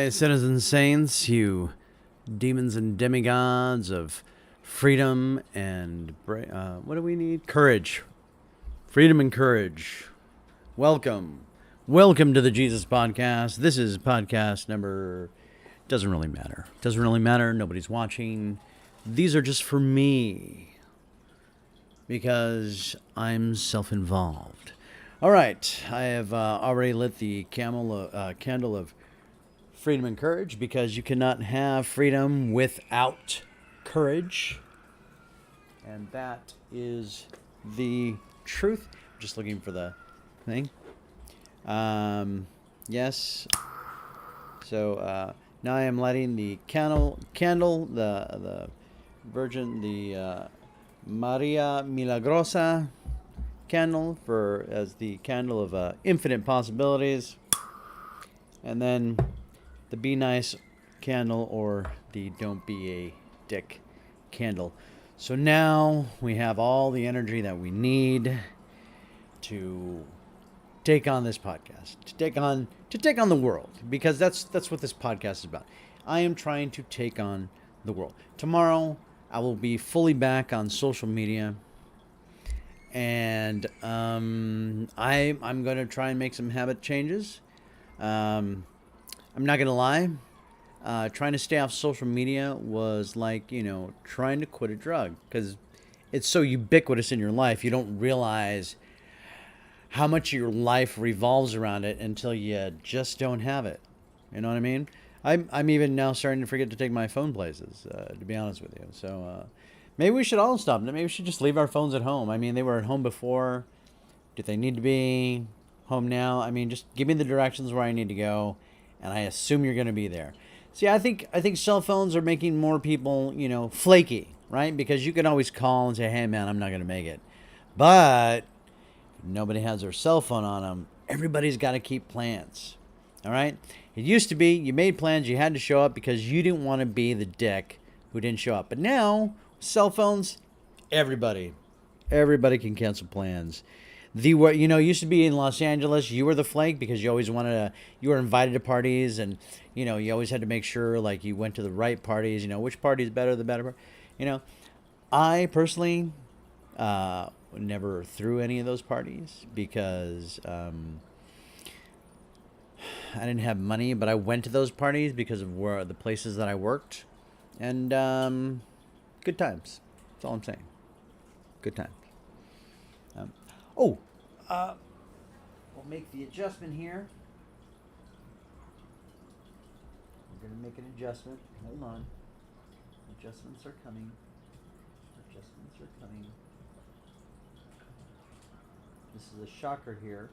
Hi, citizen saints, you demons and demigods of freedom and what do we need? Courage. Freedom and courage. Welcome. Welcome to the Jesus Podcast. This is podcast number... Doesn't really matter. Doesn't really matter. Nobody's watching. These are just for me. Because I'm self-involved. All right. I have already lit the candle of freedom and courage, because you cannot have freedom without courage. And that is the truth. I'm just looking for the thing. Yes. So now I am lighting the candle, the Virgin, the Maria Milagrosa candle as the candle of infinite possibilities. And then the Be Nice candle, or the Don't Be a Dick candle. So now we have all the energy that we need to take on this podcast, to take on the world, because that's what this podcast is about. I am trying to take on the world. Tomorrow I will be fully back on social media, and I'm going to try and make some habit changes. I'm not going to lie. Trying to stay off social media was like, trying to quit a drug, because it's so ubiquitous in your life. You don't realize how much your life revolves around it until you just don't have it. You know what I mean? I'm even now starting to forget to take my phone places, to be honest with you. So maybe we should all stop. Maybe we should just leave our phones at home. I mean, they were at home before. Do they need to be home now? I mean, just give me the directions where I need to go, and I assume you're going to be there. See, I think cell phones are making more people, flaky, right? Because you can always call and say, hey, man, I'm not going to make it. But nobody has their cell phone on them. Everybody's got to keep plans, all right? It used to be you made plans, you had to show up because you didn't want to be the dick who didn't show up. But now, cell phones, everybody can cancel plans. Used to be in Los Angeles, you were the flake because you always you were invited to parties, and, you always had to make sure, like, you went to the right parties, which party is better, the better. I personally never threw any of those parties because I didn't have money, but I went to those parties because of the places that I worked, and good times. That's all I'm saying. Good times. We'll make the adjustment here. We're going to make an adjustment. Hold on. Adjustments are coming. This is a shocker here.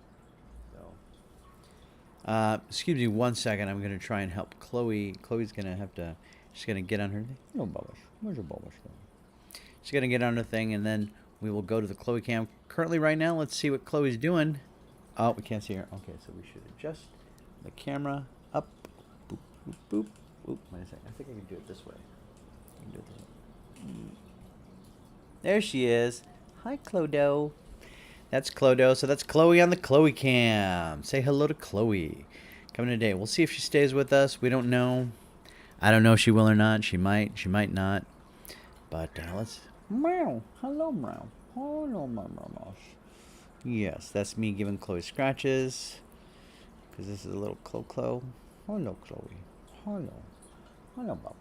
So, excuse me 1 second. I'm going to try and help Chloe. Chloe's going to have to, she's going to get on her thing. No, Bubbles. Where's your Bubbles going? She's going to get on her thing, and then we will go to the Chloe cam. Currently, right now, let's see what Chloe's doing. Oh, we can't see her. Okay, so we should adjust the camera up. Boop, boop, boop. Oop, wait a second. I think I can do it this way. There she is. Hi, Clodo. That's Clodo. So that's Chloe on the Chloe cam. Say hello to Chloe. Coming today. We'll see if she stays with us. We don't know. I don't know if she will or not. She might. She might not. But let's... Meow. Hello, meow. Hello, meow. Yes, that's me giving Chloe scratches. Because this is a little Clo. Hello, Chloe. Hello, Bubbles.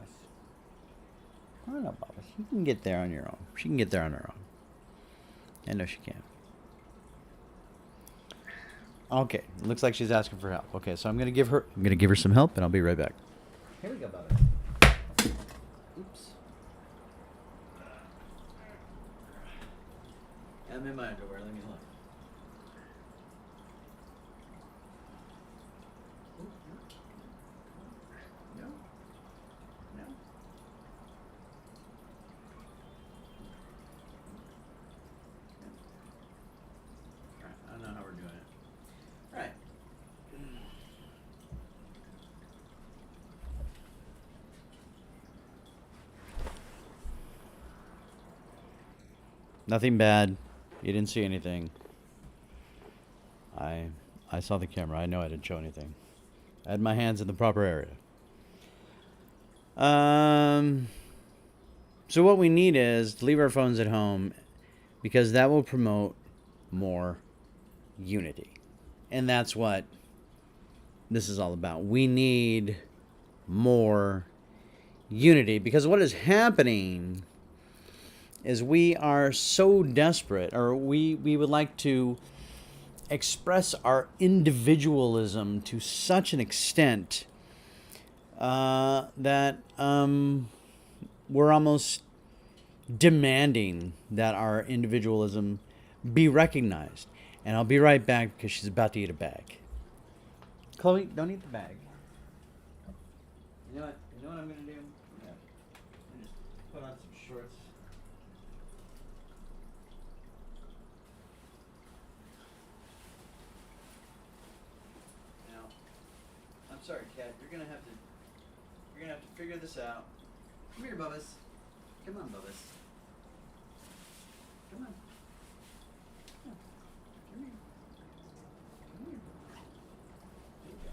Hello, Bubbles. You can get there on your own. She can get there on her own. I know she can. Okay, looks like she's asking for help. Okay, so I'm gonna give her some help, and I'll be right back. Here we go, Bubbles. Oops. I'm in my underwear. Let me look. No. All right. I don't know how we're doing it. All right. Nothing bad. You didn't see anything. I saw the camera. I know I didn't show anything. I had my hands in the proper area. Um, so what we need is to leave our phones at home because that will promote more unity. And that's what this is all about. We need more unity because what is happening is we are so desperate, or we would like to express our individualism to such an extent that we're almost demanding that our individualism be recognized. And I'll be right back because she's about to eat a bag. Chloe, don't eat the bag. You know what? You know what I'm gonna do? I'm gonna just put on some shorts. Now, I'm sorry, Kat. You're gonna have to figure this out. Come here, Bubba's. Come on, Bubba's. Come on. Come here. Come here. There you go.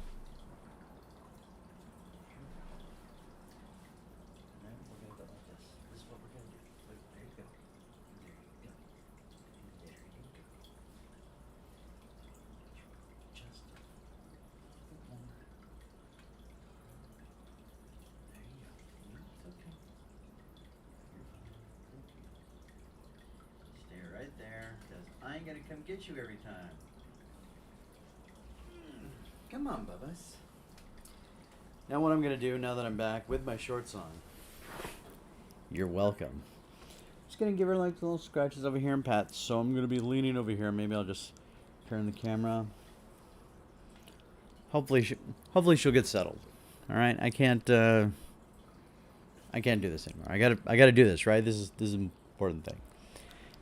And then we're gonna go like this. This is what we're gonna do. Look, there you go. There you go. There you go. Just a bit more. There you go. It's okay. You're fine. Thank you. Stay right there, because I ain't gonna come get you every time. Come on, Bubba's. Now what I'm gonna do, now that I'm back with my shorts on, you're welcome. Just gonna give her like little scratches over here and pats. So I'm gonna be leaning over here. Maybe I'll just turn the camera. Hopefully she'll get settled. All right, I can't do this anymore. I gotta do this, right? This is an important thing.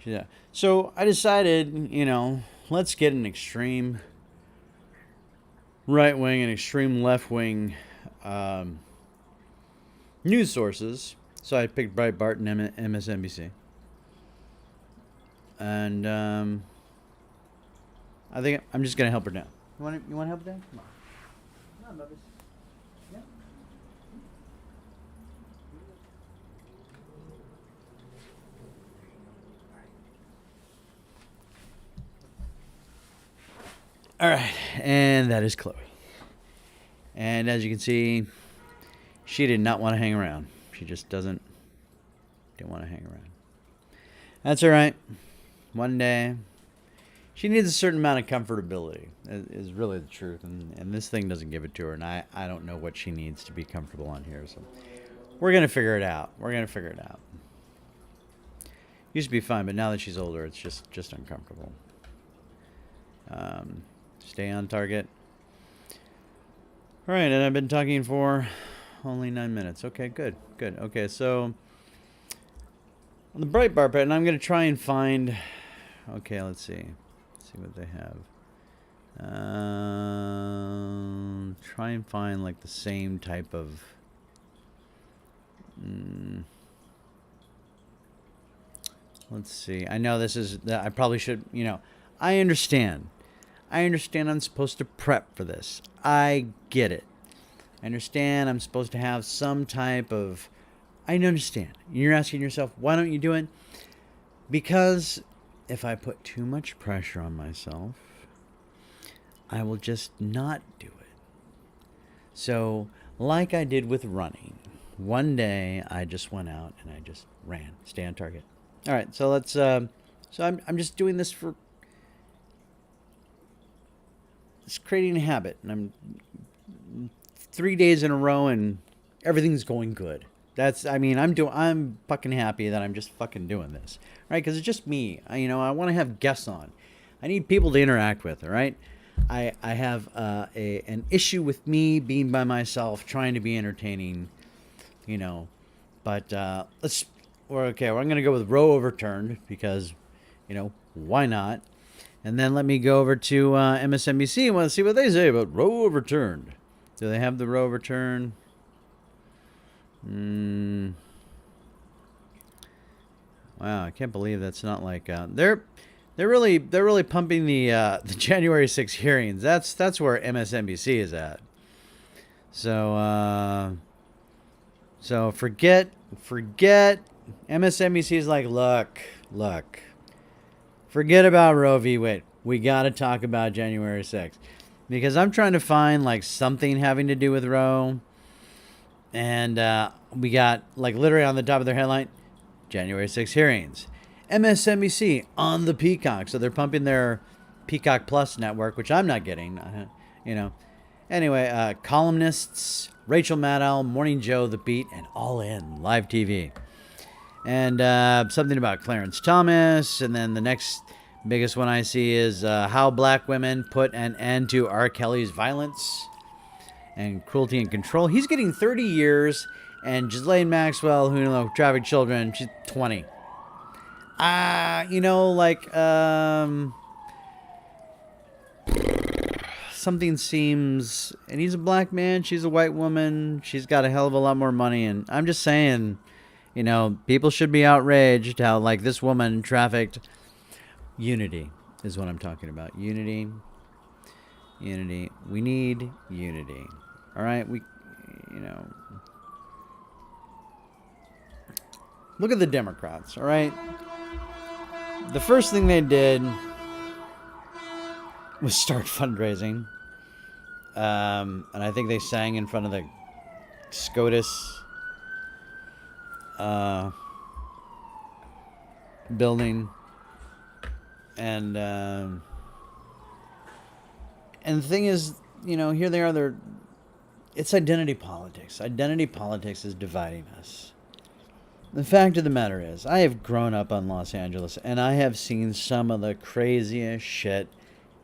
Yeah. So I decided, let's get an extreme right wing and extreme left wing news sources. So I picked Breitbart and MSNBC. And I think I'm just gonna help her down. You want to help her down? Come on. Come on, Bubba's. Yeah. All right, and that is Chloe. And as you can see, she did not want to hang around. She just didn't want to hang around. That's all right. One day, she needs a certain amount of comfortability, is really the truth. And this thing doesn't give it to her, and I don't know what she needs to be comfortable on here. So we're going to figure it out. Used to be fine, but now that she's older, it's just uncomfortable. Stay on target. All right, and I've been talking for only 9 minutes. Okay, good. Okay, so on the Breitbart page, and I'm going to try and find. Okay, let's see what they have. Try and find like the same type of. Let's see. I know this is. I probably should. I understand. I'm supposed to prep for this. I get it. I understand I'm supposed to have some type of... I understand. You're asking yourself, why don't you do it? Because if I put too much pressure on myself, I will just not do it. So, like I did with running, one day I just went out and I just ran. Stay on target. All right, so let's... So I'm just doing this for... It's creating a habit, and I'm 3 days in a row, and everything's going good. I'm fucking happy that I'm just fucking doing this, right? Because it's just me. I want to have guests on. I need people to interact with. All right, I have an issue with me being by myself, trying to be entertaining, But we're gonna go with Roe overturned because, why not? And then let me go over to MSNBC and want to see what they say about Roe overturned. Do they have the Roe overturned? Wow, I can't believe that's not like they're really pumping the January 6th hearings. That's where MSNBC is at. So So forget. MSNBC is like, look. Forget about Roe v. Wade. We got to talk about January 6th. Because I'm trying to find like something having to do with Roe. And we got like literally on the top of their headline, January 6th hearings. MSNBC on the Peacock. So they're pumping their Peacock Plus network, which I'm not getting, you know. Anyway, columnists, Rachel Maddow, Morning Joe, The Beat, and All In, live TV. And something about Clarence Thomas. And then the next biggest one I see is how black women put an end to R. Kelly's violence and cruelty and control. He's getting 30 years. And Ghislaine Maxwell, who, you know, trafficked children, she's 20. You know, like, something seems, and he's a black man, she's a white woman, she's got a hell of a lot more money, and I'm just saying, you know, people should be outraged how, like, this woman trafficked. Unity is what I'm talking about. Unity. We need unity. All right? We, you know, look at the Democrats, all right? The first thing they did was start fundraising. And I think they sang in front of the SCOTUS building. And the thing is, you know, here they are. It's identity politics. Identity politics is dividing us. The fact of the matter is, I have grown up on Los Angeles, and I have seen some of the craziest shit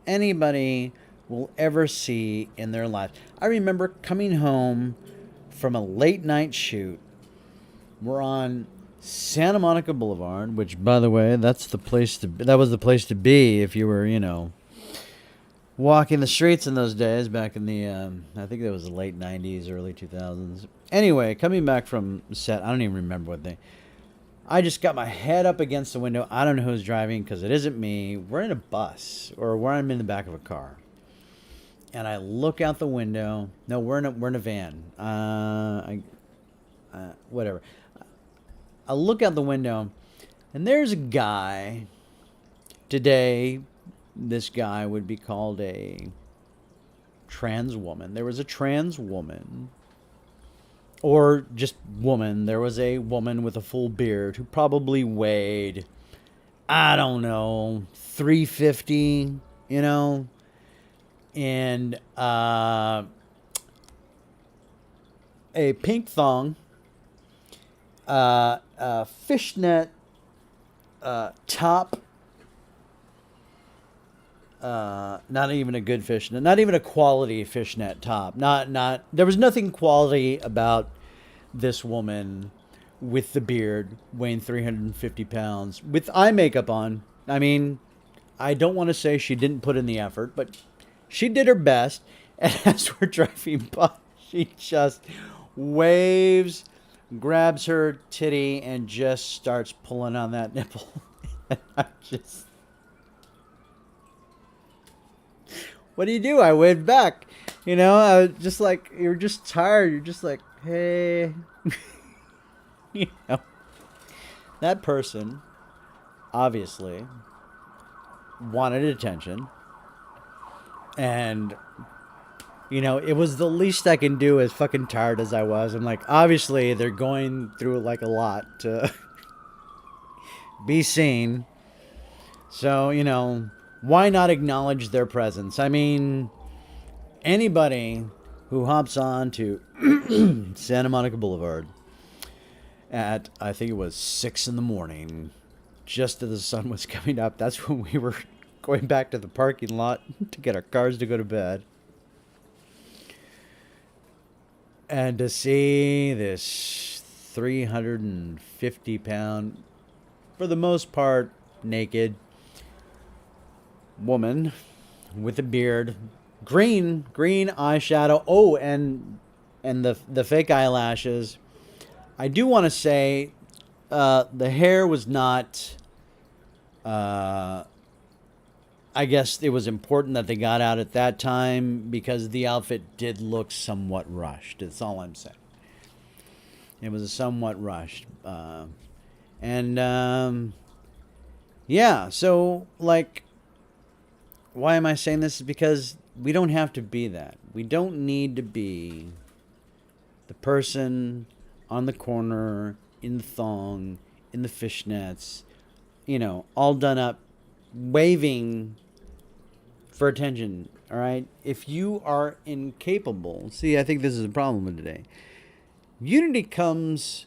anybody will ever see in their life. I remember coming home from a late night shoot. We're on Santa Monica Boulevard, which, by the way, that was the place to be if you were, you know, walking the streets in those days back in the, I think it was the late 90s, early 2000s. Anyway, coming back from set, I don't even remember I just got my head up against the window. I don't know who's driving because it isn't me. We're in a bus or I'm in the back of a car. And I look out the window. No, we're in a van. Whatever. I look out the window and there's a guy. Today, this guy would be called a trans woman. There was a trans woman. Or just woman. There was a woman with a full beard who probably weighed, I don't know, 350, you know, and a pink thong, a fishnet top, not even a good fishnet, not even a quality fishnet top. There was nothing quality about this woman with the beard, weighing 350 pounds, with eye makeup on. I mean, I don't want to say she didn't put in the effort, but she did her best. And as we're driving by, she just waves, grabs her titty, and just starts pulling on that nipple. And I just... What do? I waved back. You know, I was just like, you're just tired. You're just like, hey. You know, that person obviously wanted attention. And, you know, it was the least I can do, as fucking tired as I was. I'm like, obviously they're going through like a lot to be seen. So, you know, why not acknowledge their presence? I mean, anybody who hops on to Santa Monica Boulevard at, I think it was 6 in the morning, just as the sun was coming up, that's when we were going back to the parking lot to get our cars to go to bed. And to see this 350-pound, for the most part, naked woman with a beard, green eyeshadow. Oh, and the fake eyelashes. I do want to say, the hair was not. I guess it was important that they got out at that time because the outfit did look somewhat rushed. That's all I'm saying. It was somewhat rushed. And yeah, so like, why am I saying this? Is because we don't have to be that. We don't need to be the person on the corner, in the thong, in the fishnets, all done up, waving for attention. All right? If you are incapable, see, I think this is a problem with today. Unity comes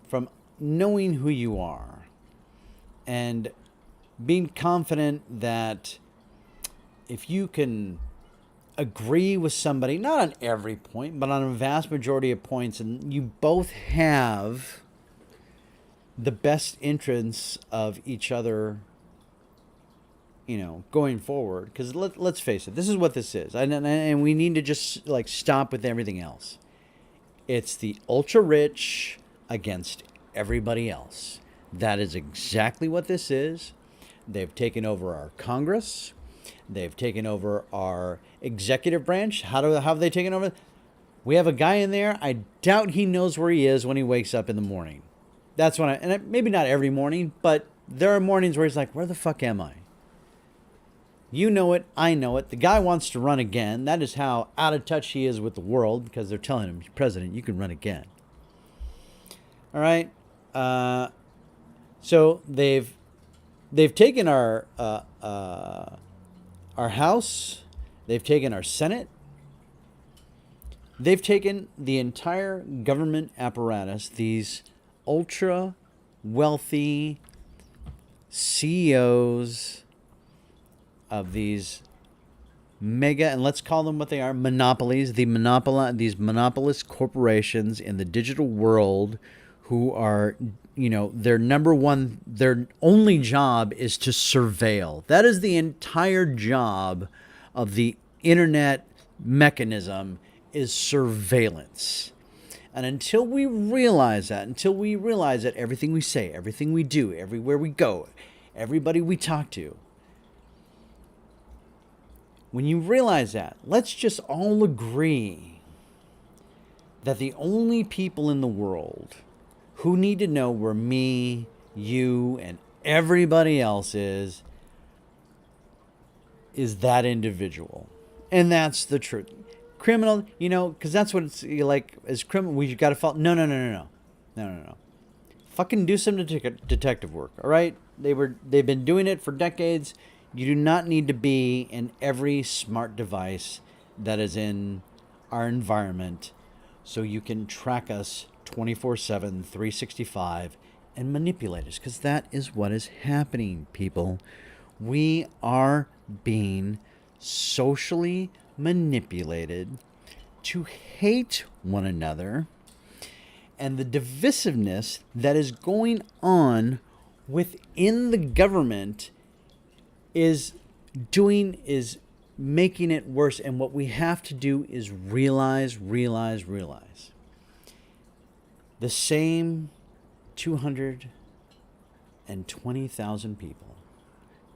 from knowing who you are and being confident that if you can agree with somebody, not on every point, but on a vast majority of points, and you both have the best interests of each other, going forward. Because let's face it, this is what this is. And we need to just like stop with everything else. It's the ultra rich against everybody else. That is exactly what this is. They've taken over our Congress. They've taken over our executive branch. How have they taken over? We have a guy in there. I doubt he knows where he is when he wakes up in the morning. That's when maybe not every morning, but there are mornings where he's like, where the fuck am I? You know it. I know it. The guy wants to run again. That is how out of touch he is with the world, because they're telling him, President, you can run again. All right. So they've taken our House. They've taken our Senate. They've taken the entire government apparatus. These ultra wealthy CEOs of these mega, and let's call them what they are, monopolies, these monopolist corporations in the digital world, who are, their only job is to surveil. That is the entire job of the internet mechanism, is surveillance. And until we realize that everything we say, everything we do, everywhere we go, everybody we talk to, when you realize that, let's just all agree that the only people in the world who need to know where me, you, and everybody else is that individual. And that's the truth. Criminal, because that's what it's like. As criminal, we got to follow. No. Fucking do some detective work, all right? They've been doing it for decades. You do not need to be in every smart device that is in our environment so you can track us 24/7, 365, and manipulate us, because that is what is happening, people. We are being socially manipulated to hate one another, and the divisiveness that is going on within the government is making it worse. And what we have to do is realize the same 220,000 people.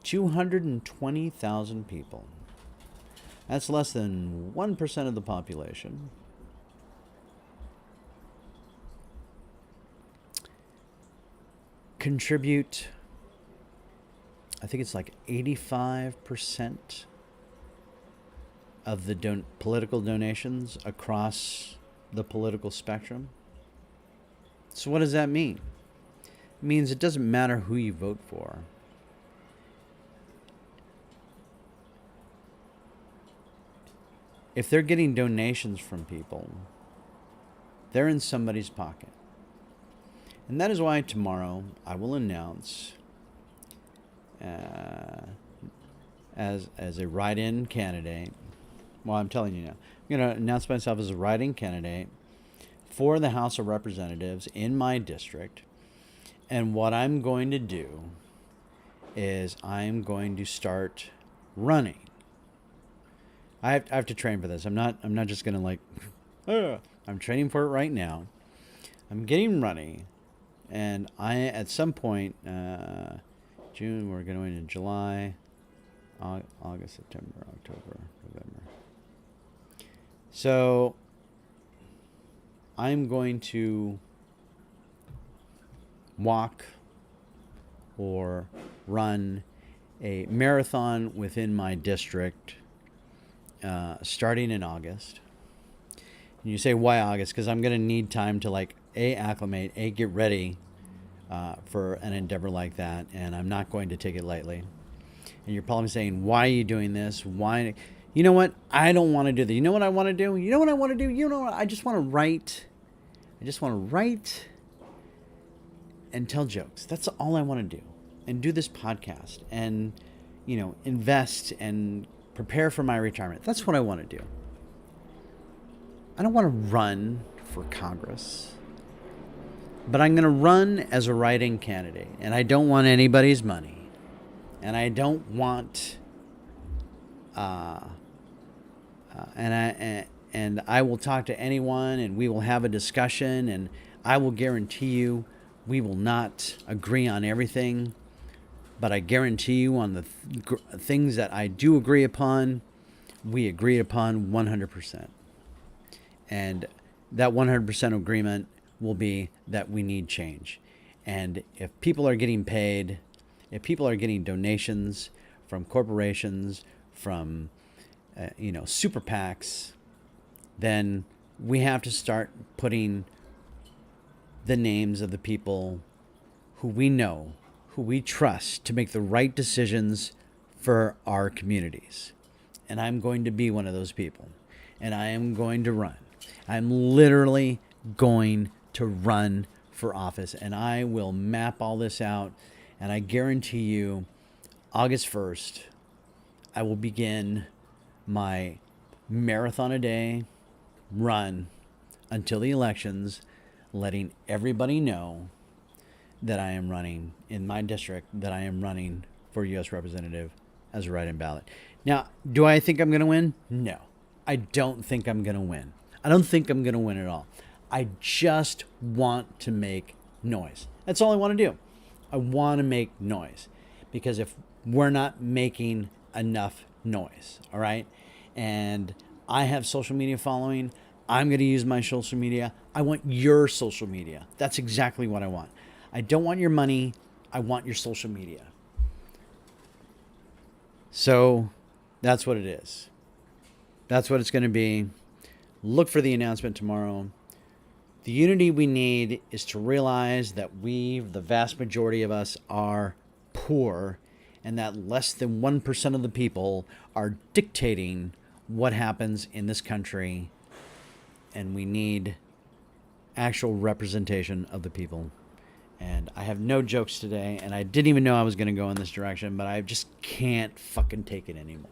220,000 people. That's less than 1% of the population. Contribute, I think it's like 85% of the political donations across the political spectrum. So what does that mean? It means it doesn't matter who you vote for. If they're getting donations from people, they're in somebody's pocket. And that is why tomorrow I will announce as a write-in candidate. Well, I'm telling you now. I'm going to announce myself as a write-in candidate for the House of Representatives in my district. And what I'm going to do is I'm going to start running. I have to train for this. I'm not just going to like, I'm training for it right now. I'm getting running. And at some point, June, we're going into July, August, September, October, November. So I'm going to walk or run a marathon within my district starting in August. And you say, why August? Because I'm going to need time to acclimate, get ready for an endeavor like that. And I'm not going to take it lightly. And you're probably saying, why are you doing this? Why? You know what? I don't want to do that. You know what I want to do? You know what I want to do? You know what? I just want to write. I just want to write and tell jokes. That's all I want to do. And do this podcast and, invest and prepare for my retirement. That's what I want to do. I don't want to run for Congress, but I'm going to run as a write-in candidate, and I don't want anybody's money, and I don't want, and I will talk to anyone, and we will have a discussion, and I will guarantee you we will not agree on everything, but I guarantee you on the things that I do agree upon, we agreed upon 100%. And that 100% agreement will be that we need change. And if people are getting paid, if people are getting donations from corporations, from, super PACs, then we have to start putting the names of the people who we know, who we trust to make the right decisions for our communities. And I'm going to be one of those people. And I am going to run. I'm literally going to run for office. And I will map all this out. And I guarantee you, August 1st, I will begin my marathon a day run until the elections, letting everybody know that I am running in my district, that I am running for U.S. representative as a write-in ballot. Now, do I think I'm going to win? No, I don't think I'm going to win. I don't think I'm going to win at all. I just want to make noise. That's all I want to do. I want to make noise, because if we're not making enough noise, all right, and I have social media following, I'm going to use my social media. I want your social media. That's exactly what I want. I don't want your money. I want your social media. So that's what it is. That's what it's going to be. Look for the announcement tomorrow. The unity we need is to realize that we, the vast majority of us, are poor, and that less than 1% of the people are dictating what happens in this country, and we need actual representation of the people. And I have no jokes today, and I didn't even know I was going to go in this direction, but I just can't fucking take it anymore.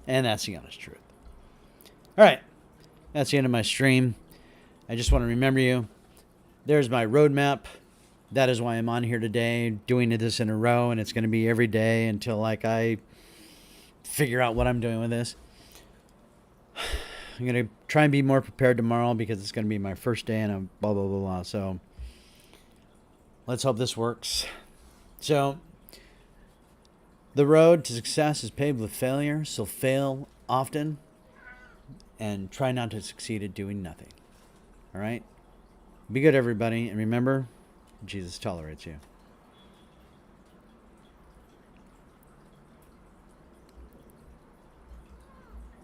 And that's the honest truth. All right. That's the end of my stream. I just want to remember you. There's my roadmap. That is why I'm on here today, doing this in a row, and it's going to be every day until I figure out what I'm doing with this. I'm going to try and be more prepared tomorrow, because it's going to be my first day, and I'm blah, blah, blah, blah. So let's hope this works. So the road to success is paved with failure, so fail often and try not to succeed at doing nothing. All right? Be good, everybody. And remember, Jesus tolerates you.